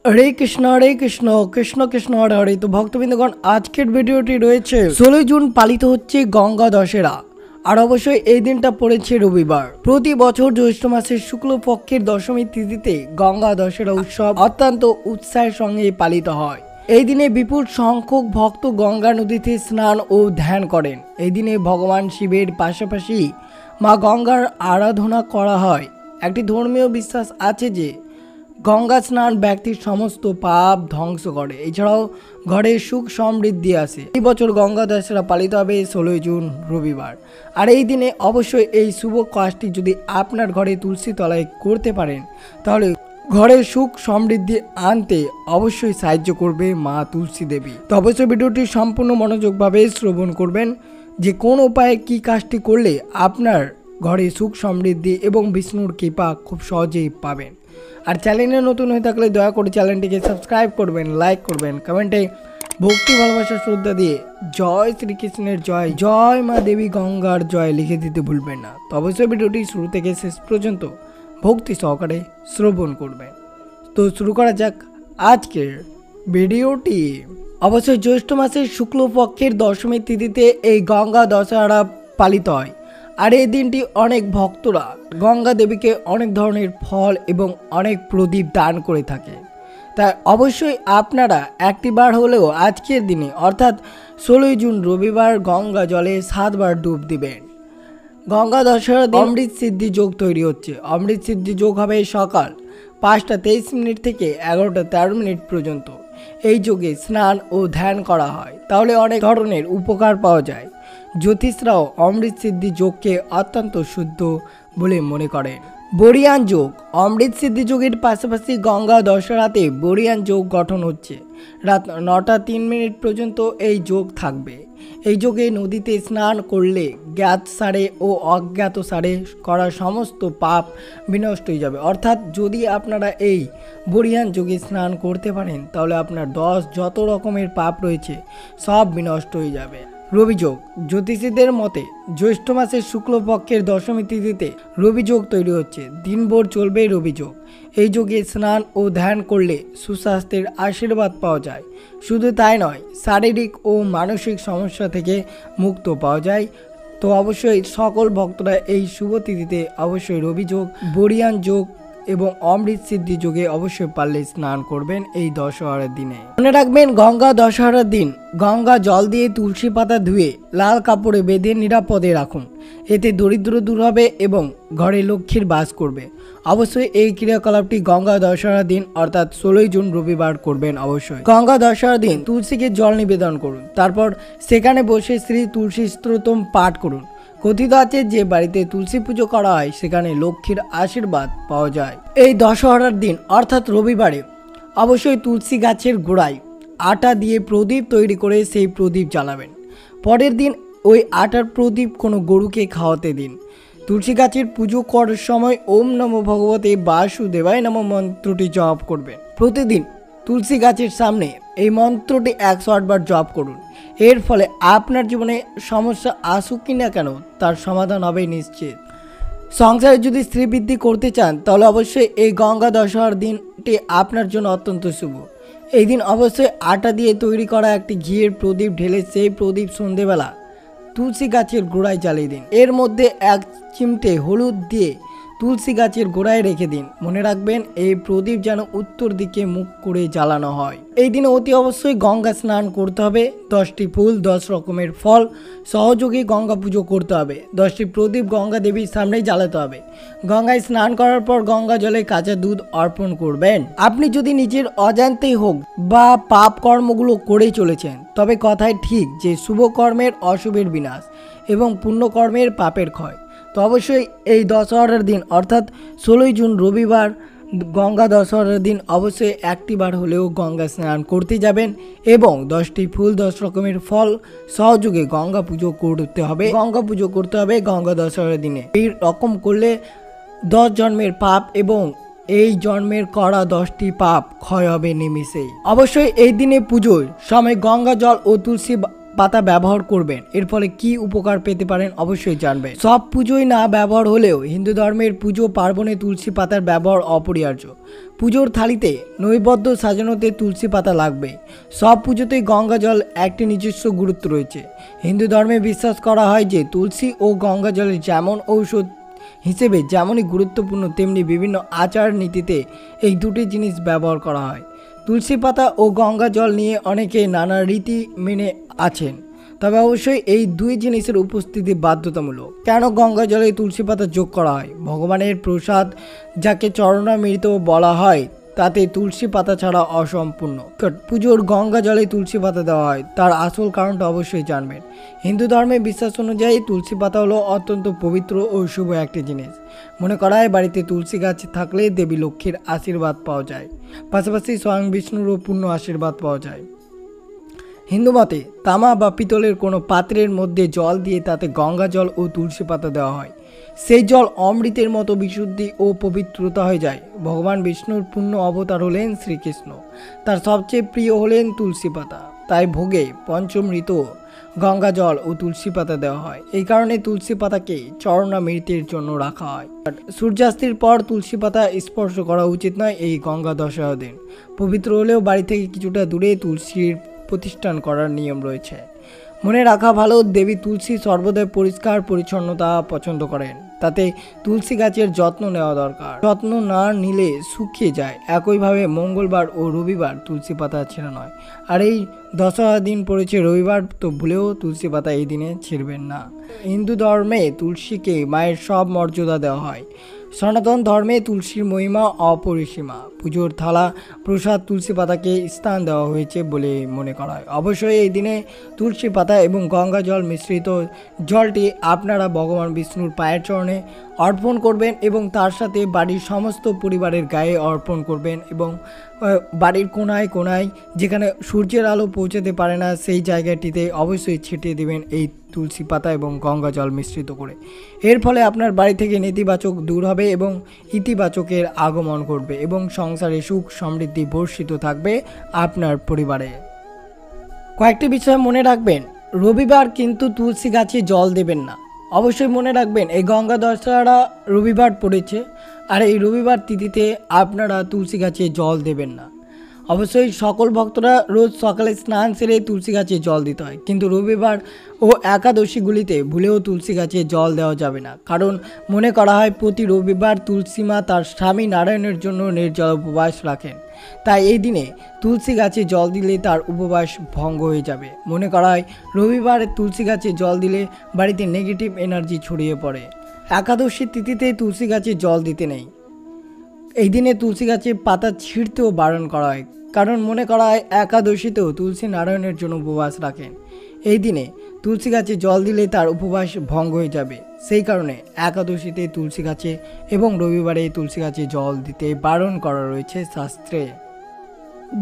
হরে কৃষ্ণ কৃষ্ণ কৃষ্ণ হরে হরে। তো ভক্তবৃন্দগণ, আজকের ভিডিওটি রয়েছে 16 জুন পালিত হচ্ছে গঙ্গা দশেরা। আর অবশ্যই এই দিনটা পড়েছে রবিবার। প্রতি বছর জ্যৈষ্ঠ মাসের শুক্লপক্ষের দশমী তিথিতে গঙ্গা দশেরা উৎসব অত্যন্ত উৎসাহের সঙ্গে পালিত হয়। এই দিনে বিপুল সংখ্যক ভক্ত গঙ্গা নদীতে স্নান ও ধ্যান করেন। এই দিনে ভগবান শিবের পাশাপাশি মা গঙ্গার আরাধনা করা হয়। একটি ধর্মীয় বিশ্বাস আছে যে গঙ্গা স্নান ব্যক্তির সমস্ত পাপ ধ্বংস করে, এছাড়াও ঘরে সুখ সমৃদ্ধি আসে। এই বছর গঙ্গা দশেরা পালিত হবে 16 জুন রবিবার। আর এই দিনে অবশ্যই এই শুভ কাজটি যদি আপনার ঘরে তুলসী তলায় করতে পারেন, তাহলে ঘরে সুখ সমৃদ্ধি আনতে অবশ্যই সাহায্য করবে মা তুলসী দেবী। তো অবশ্যই ভিডিওটি সম্পূর্ণ মনোযোগভাবে শ্রবণ করবেন যে কোন উপায়ে কি কাজটি করলে আপনার ঘরে সুখ সমৃদ্ধি এবং বিষ্ণুর কৃপা খুব সহজেই পাবেন। আর চ্যানেলে নতুন হয়ে থাকলে দয়া করে চ্যানেলটিকে সাবস্ক্রাইব করবেন, লাইক করবেন, কমেন্টে ভক্তি ভালোবাসা শ্রদ্ধা দিয়ে জয় শ্রীকৃষ্ণের জয়, জয় মা দেবী গঙ্গার জয় লিখে দিতে ভুলবেন না। তো অবশ্যই ভিডিওটি শুরু থেকে শেষ পর্যন্ত ভক্তি সহকারে শ্রবণ করবেন। তো শুরু করা যাক আজকের ভিডিওটি। অবশ্যই জ্যৈষ্ঠ মাসের শুক্লপক্ষের দশমী তিথিতে এই গঙ্গা দশেরা পালিত হয়। আর এই দিনটি অনেক ভক্তরা গঙ্গা দেবীকে অনেক ধরনের ফল এবং অনেক প্রদীপ দান করে থাকে। তাই অবশ্যই আপনারা একটিবার হলেও আজকের দিনে অর্থাৎ 16 জুন রবিবার গঙ্গা জলে 7 বার ডুব দিবেন। গঙ্গা দশেরা অমৃত সিদ্ধি যোগ তৈরি হচ্ছে। অমৃত সিদ্ধি যোগ হবে সকাল 5টা 23 মিনিট থেকে 11টা 13 মিনিট পর্যন্ত। এই যোগে স্নান ও ধ্যান করা হয়, তাহলে অনেক ধরনের উপকার পাওয়া যায়। জ্যোতিষরাও অমৃত সিদ্ধি যোগকে অত্যন্ত শুদ্ধ বলে মনে করেন। বরিয়ান যোগ, অমৃত সিদ্ধি যোগের পাশাপাশি গঙ্গা দশেরাতে বরিয়ান যোগ গঠন হচ্ছে। রাত 9টা 3 মিনিট পর্যন্ত এই যোগ থাকবে। এই যোগে নদীতে স্নান করলে জ্ঞাত সারে ও অজ্ঞাত সারে করা সমস্ত পাপ বিনষ্ট হয়ে যাবে। অর্থাৎ যদি আপনারা এই বরিয়ান যোগে স্নান করতে পারেন, তাহলে আপনার 10 যত রকমের পাপ রয়েছে সব বিনষ্ট হয়ে যাবে। রবিযোগ, জ্যোতিষীদের মতে জ্যৈষ্ঠ মাসের শুক্লপক্ষের দশমী তিথিতে রবিযোগ তৈরি হচ্ছে। দিনভর চলবে রবিযোগ। এই যোগে স্নান ও ধ্যান করলে সুস্বাস্থ্যের আশীর্বাদ পাওয়া যায়। শুধু তাই নয়, শারীরিক ও মানসিক সমস্যা থেকে মুক্ত পাওয়া যায়। তো অবশ্যই সকল ভক্তরা এই শুভ তিথিতে অবশ্যই রবিযোগ, বরিয়ান যোগ এবং অমৃত সিদ্ধি যোগে অবশ্যই পারলে স্নান করবেন এই দশহরার দিনে। মনে রাখবেন, গঙ্গা দশহরার দিন গঙ্গা জল দিয়ে তুলসী পাতা ধুয়ে লাল কাপড়ে বেঁধে নিরাপদে রাখুন। এতে দরিদ্র দূর হবে এবং ঘরে লক্ষ্মীর বাস করবে। অবশ্যই এই ক্রিয়াকলাপটি গঙ্গা দশহরার দিন অর্থাৎ 16 জুন রবিবার করবেন। অবশ্যই গঙ্গা দশহরার দিন তুলসীকে জল নিবেদন করুন, তারপর সেখানে বসে শ্রী তুলসী স্তোত্রম পাঠ করুন। কথিত আছে যে বাড়িতে তুলসী পুজো করা হয় সেখানে লক্ষ্মীর আশীর্বাদ পাওয়া যায়। এই দশহরার দিন অর্থাৎ রবিবারে অবশ্যই তুলসী গাছের গোড়ায় আটা দিয়ে প্রদীপ তৈরি করে সেই প্রদীপ জ্বালাবেন। পরের দিন ওই আটার প্রদীপ কোনো গরুকে খাওয়াতে দিন। তুলসী গাছের পুজো করার সময় ওম নমো ভগবতে বাসুদেবায় নমঃ মন্ত্রটি জপ করবেন। প্রতিদিন তুলসী গাছের সামনে এই মন্ত্রটি 108 বার জপ করুন। এর ফলে আপনার জীবনে সমস্যা আসুক কি না কেন তার সমাধান হবে নিশ্চিত। সংসারে যদি স্ত্রী বৃদ্ধি করতে চান, তাহলে অবশ্যই এই গঙ্গা দশহরার দিনটি আপনার জন্য অত্যন্ত শুভ। এই দিন অবশ্যই আটা দিয়ে তৈরি করা একটি ঘিয়ের প্রদীপ ঢেলে সেই প্রদীপ সন্ধেবেলা তুলসী গাছের গোড়ায় জ্বালিয়ে দিন। এর মধ্যে 1 চিমটে হলুদ দিয়ে তুলসী গাছের গোড়ায় রেখে দিন। মনে রাখবেন, এই প্রদীপ যেন উত্তর দিকে মুখ করে জ্বালানো হয়। এই দিনে অতি অবশ্যই গঙ্গা স্নান করতে হবে। 10টি ফুল 10 রকমের ফল সহযোগে গঙ্গা পুজো করতে হবে। 10টি প্রদীপ গঙ্গা দেবীর সামনেই জ্বালাতে হবে। গঙ্গায় স্নান করার পর গঙ্গা জলে কাঁচা দুধ অর্পণ করবেন। আপনি যদি নিজের অজান্তেই হোক বা পাপ কর্মগুলো করেই চলেছেন, তবে কথাই ঠিক যে শুভ কর্মের অশুভের বিনাশ এবং পুণ্যকর্মের পাপের ক্ষয়। তো অবশ্যই এই দশহরার দিন অর্থাৎ 16 জুন রবিবার গঙ্গা দশহরার দিন অবশ্যই একটিবার হলেও গঙ্গা স্নান করতে যাবেন এবং 10টি ফুল 10 রকমের ফল সহযোগে গঙ্গা পুজো করতে হবে। গঙ্গা দশহরার দিনে এই রকম করলে 10 জন্মের পাপ এবং এই জন্মের করা 10টি পাপ ক্ষয় হবে নিমিষেই। অবশ্যই এই দিনে পুজোর সময় গঙ্গা জল ও তুলসী পাতা ব্যবহার করবেন, এর ফলে কি উপকার পেতে পারেন অবশ্যই জানবেন। সব পুজোয় না ব্যবহার হলেও হিন্দু ধর্মের পুজো পার্বণে তুলসী পাতার ব্যবহার অপরিহার্য। পুজোর থালিতে নৈবেদ্য সাজানোতে তুলসী পাতা লাগবে। সব পুজোতেই গঙ্গা জল একটি নিজস্ব গুরুত্ব রয়েছে। হিন্দু ধর্মে বিশ্বাস করা হয় যে তুলসী ও গঙ্গা জলের যেমন ঔষধ হিসেবে যেমনই গুরুত্বপূর্ণ, তেমনি বিভিন্ন আচার নীতিতে এই দুটি জিনিস ব্যবহার করা হয়। তুলসী পাতা ও গঙ্গা জল নিয়ে অনেকে নানা রীতি মেনে আছেন, তবে অবশ্যই এই দুই জিনিসের উপস্থিতি বাধ্যতামূলক। কেন গঙ্গা জলে তুলসী পাতা যোগ করা হয়? ভগবানের প্রসাদ যাকে চরণামৃত বলা হয় তাতে তুলসী পাতা ছাড়া অসম্পূর্ণ। পুজোর গঙ্গা জলে তুলসী পাতা দেওয়া হয়, তার আসল কারণটা অবশ্যই জানবেন। হিন্দু ধর্মের বিশ্বাস অনুযায়ী তুলসী পাতা হলো অত্যন্ত পবিত্র ও শুভ একটি জিনিস। মনে করা হয় বাড়িতে তুলসী গাছ থাকলে দেবী লক্ষ্মীর আশীর্বাদ পাওয়া যায়, পাশাপাশি স্বয়ং বিষ্ণুরও পূর্ণ আশীর্বাদ পাওয়া যায়। হিন্দু মতে তামা বা পিতলের কোনো পাত্রের মধ্যে জল দিয়ে তাতে গঙ্গা জল ও তুলসী পাতা দেওয়া হয়। সেই জল অমৃতের মতো বিশুদ্ধি ও পবিত্রতা হয়ে যায়। ভগবান বিষ্ণুর পূর্ণ অবতার হলেন শ্রীকৃষ্ণ, তার সবচেয়ে প্রিয় হলেন তুলসী পাতা। তাই ভোগে পঞ্চমৃত গঙ্গা জল ও তুলসী পাতা দেওয়া হয়। এই কারণে তুলসী পাতাকে চরণামৃতের জন্য রাখা হয়। সূর্যাস্তের পর তুলসী পাতা স্পর্শ করা উচিত নয় এই গঙ্গা দশার দিন। পবিত্র হলেও বাড়ি থেকে কিছুটা দূরে তুলসীর প্রতিষ্ঠান করার নিয়ম রয়েছে। মনে রাখা ভালো, দেবী তুলসী সর্বদাই পরিষ্কার পরিচ্ছন্নতা পছন্দ করেন, তাতে তুলসী গাছের যত্ন নেওয়া দরকার। যত্ন না নিলে শুকিয়ে যায়। একইভাবে মঙ্গলবার ও রবিবার তুলসী পাতা ছেঁড়া নয়। আর এই দশরা দিন পড়েছে রবিবার, তো ভুলেও তুলসী পাতা এই দিনে ছিঁড়বেন না। হিন্দু ধর্মে তুলসীকে মায়ের সব মর্যাদা দেওয়া হয়। সনাতন ধর্মে তুলসীর মহিমা অপরিসীমা। পুজোর থালা প্রসাদ তুলসী পাতাকে স্থান দেওয়া হয়েছে বলে মনে করা হয়। অবশ্যই এই দিনে তুলসী পাতা এবং গঙ্গা জল মিশ্রিত জলটি আপনারা ভগবান বিষ্ণুর পায়ের চরণে অর্পণ করবেন এবং তার সাথে বাড়ির সমস্ত পরিবারের গায়ে অর্পণ করবেন এবং বাড়ির কোনায় কোনায় যেখানে সূর্যের আলো পৌঁছাতে পারে না সেই জায়গাটিতে অবশ্যই ছিটিয়ে দেবেন এই তুলসী পাতা এবং গঙ্গা জল মিশ্রিত করে। এর ফলে আপনার বাড়ি থেকে নেতিবাচক দূর হবে এবং ইতিবাচকের আগমন ঘটবে এবং সংসারে সুখ সমৃদ্ধি বর্ষিত থাকবে আপনার পরিবারে। কয়েকটি বিষয় মনে রাখবেন। রবিবার কিন্তু তুলসী গাছে জল দেবেন না। অবশ্যই মনে রাখবেন এই গঙ্গা দশহরা রবিবার পড়েছে, আর এই রবিবার তিথিতে আপনারা তুলসী গাছে জল দেবেন না। অবশ্যই সকল ভক্তরা রোজ সকালে স্নান সেরে তুলসী গাছে জল দিতে হয়, কিন্তু রবিবার ও একাদশীগুলিতে ভুলেও তুলসী গাছে জল দেওয়া যাবে না। কারণ মনে করা হয় প্রতি রবিবার তুলসী মা তার স্বামী নারায়ণের জন্য নির্জল উপবাস রাখেন, তাই এই দিনে তুলসী গাছে জল দিলে তার উপবাস ভঙ্গ হয়ে যাবে। মনে করা হয় রবিবার তুলসী গাছে জল দিলে বাড়িতে নেগেটিভ এনার্জি ছড়িয়ে পড়ে। একাদশী তিথিতে তুলসী গাছে জল দিতে নেই। এই দিনে তুলসী গাছে পাতা ছিঁড়তেও বারণ করা হয়, কারণ মনে করা হয় একাদশীতেও তুলসী নারায়ণের জন্য উপবাস রাখেন। এই দিনে তুলসী গাছে জল দিলে তার উপবাস ভঙ্গ হয়ে যাবে। সেই কারণে একাদশীতে তুলসী গাছে এবং রবিবারে তুলসী গাছে জল দিতে বারণ করা রয়েছে শাস্ত্রে।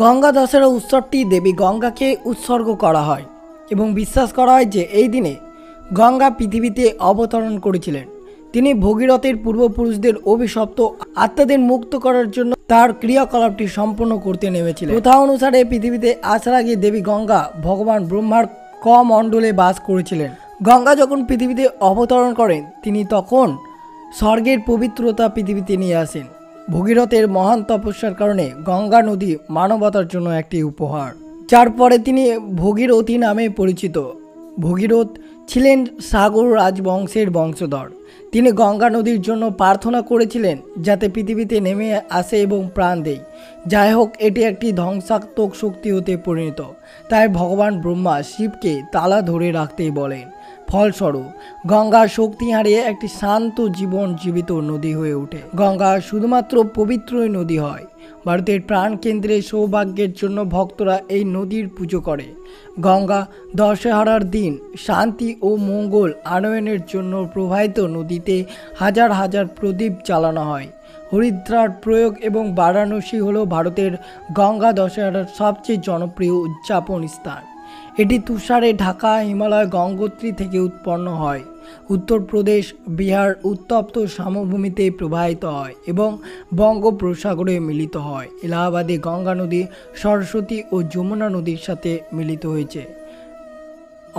গঙ্গা দশহরা উৎসবটি দেবী গঙ্গাকে উৎসর্গ করা হয় এবং বিশ্বাস করা হয় যে এই দিনে গঙ্গা পৃথিবীতে অবতরণ করেছিলেন। তিনি ভগীরথের পূর্বপুরুষদের অভিশপ্ত আত্মাদের মুক্ত করার জন্য তার ক্রিয়াকলাপটি সম্পন্ন করতে নেমেছিলেন। প্রথা অনুসারে পৃথিবীতে আসার আগে দেবী গঙ্গা ভগবান ব্রহ্মার কমণ্ডলে বাস করেছিলেন। গঙ্গা যখন পৃথিবীতে অবতরণ করেন, তিনি তখন স্বর্গের পবিত্রতা পৃথিবীতে নিয়ে আসেন। ভগীরথের মহান তপস্যার কারণে গঙ্গা নদী মানবতার জন্য একটি উপহার, যার পরে তিনি ভগীরথী নামে পরিচিত। ভগীরথ ছিলেন সাগর রাজবংশের বংশধর। তিনি গঙ্গা নদীর জন্য প্রার্থনা করেছিলেন যাতে পৃথিবীতে নেমে আসে এবং প্রাণ দেয়। যাই হোক, এটি একটি ধ্বংসাত্মক শক্তি হতে পরিণত, তাই ভগবান ব্রহ্মা শিবকে তালা ধরে রাখতে বলেন। ফলস্বরূপ গঙ্গা শক্তি হারিয়ে একটি শান্ত জীবন জীবিত নদী হয়ে ওঠে। গঙ্গা শুধুমাত্র পবিত্রই নদী হয়। ভারতের প্রাণকেন্দ্রে সৌভাগ্যের জন্য ভক্তরা এই নদীর পুজো করে। গঙ্গা দশহরার দিন শান্তি ও মঙ্গল আনয়নের জন্য প্রবাহিত নদীতে হাজার হাজার প্রদীপ জ্বালানো হয়। হরিদ্রার প্রয়োগ এবং বারাণসী হল ভারতের গঙ্গা দশহরার সবচেয়ে জনপ্রিয় উদযাপন স্থান। এটি তুষারে ঢাকা হিমালয় গঙ্গোত্রী থেকে উৎপন্ন হয়, উত্তরপ্রদেশ বিহার উত্তপ্ত সমভূমিতে প্রবাহিত হয় এবং বঙ্গোপসাগরে মিলিত হয়। এলাহাবাদে গঙ্গা নদী সরস্বতী ও যমুনা নদীর সাথে মিলিত হয়েছে।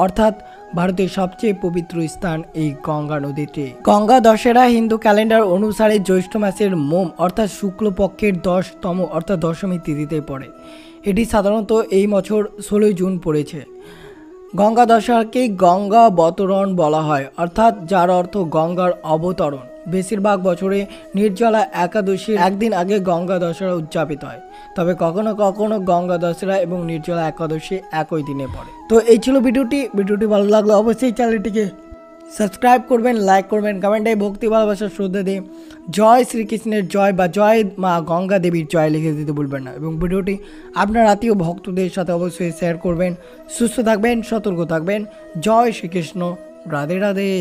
অর্থাৎ ভারতের সবচেয়ে পবিত্র স্থান এই গঙ্গা নদীতে। গঙ্গা দশেরা হিন্দু ক্যালেন্ডার অনুসারে জ্যৈষ্ঠ মাসের মোম অর্থাৎ শুক্লপক্ষের 10তম অর্থাৎ দশমী তিথিতে পড়ে। এটি সাধারণত এই বছর 16 জুন পড়েছে। গঙ্গা দশাকে গঙ্গা অবতরণ বলা হয়, অর্থাৎ যার অর্থ গঙ্গার অবতরণ। বেশিরভাগ বছরে নির্জলা একাদশীর একদিন আগে গঙ্গা দশরা উদযাপিত হয়, তবে কখনো কখনো গঙ্গা দশরা এবং নির্জলা একাদশী একই দিনে পড়ে। তো এই ছিল ভিডিওটি ভালো লাগলো অবশ্যই চ্যানেলটিকে সাবস্ক্রাইব করবেন, লাইক করবেন, কমেন্টে ভক্তি ভালোবাসার শ্রদ্ধা দিয়ে জয় শ্রীকৃষ্ণের জয় বা জয় মা গঙ্গা দেবীর জয় লিখে দিতে ভুলবেন না। এবং ভিডিওটি আপনার আত্মীয় ভক্তদের সাথে অবশ্যই শেয়ার করবেন। সুস্থ থাকবেন, সতর্ক থাকবেন। জয় শ্রীকৃষ্ণ, রাধে রাধে।